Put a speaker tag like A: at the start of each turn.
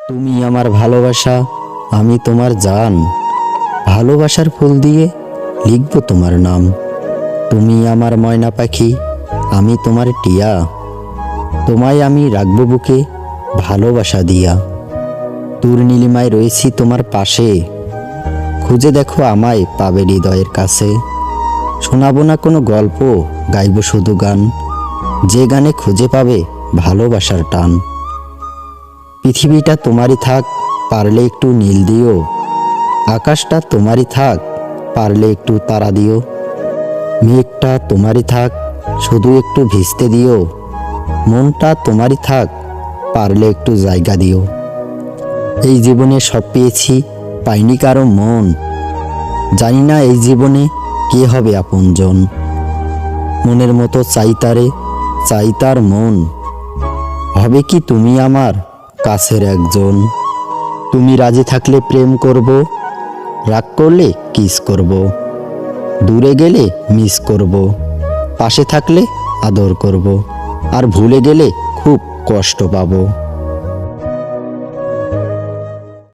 A: তুমি আমার ভালোবাসা, আমি তোমার জান। ভালোবাসার ফুল দিয়ে লিখব তোমার নাম। তুমি আমার ময়না পাখি, আমি তোমার টিয়া। তোমায় আমি রাখব বুকে ভালোবাসা দিয়া। তোর নীলিমায় রয়েছি তোমার পাশে, খুঁজে দেখো আমায় পাবে হৃদয়ের কাছে। শোনাবো না কোনো গল্প, গাইব শুধু গান, যে গানে খুঁজে পাবে ভালোবাসার টান। পৃথিবীটা তোমারই থাক, পারলে একটু নীল দিও। আকাশটা তোমারই থাক, পারলে একটু তারা দিও। মেঘটা তোমারই থাক, শুধু একটু ভিজতে দিও। মনটা তোমারই থাক, পারলে একটু জায়গা দিও। এই জীবনে সব পেয়েছি, পাইনি কারো মন। জানি না এই জীবনে কে হবে আপনজন। মনের মতো চাই তারে, চাই তার মন। হবে কি তুমি আমার কাছের একজন? তুমি রাজি থাকলে প্রেম করব, রাগ করলে কিস করব। দূরে গেলে মিস করব, পাশে থাকলে আদর করব। আর ভুলে গেলে খুব কষ্ট পাবো।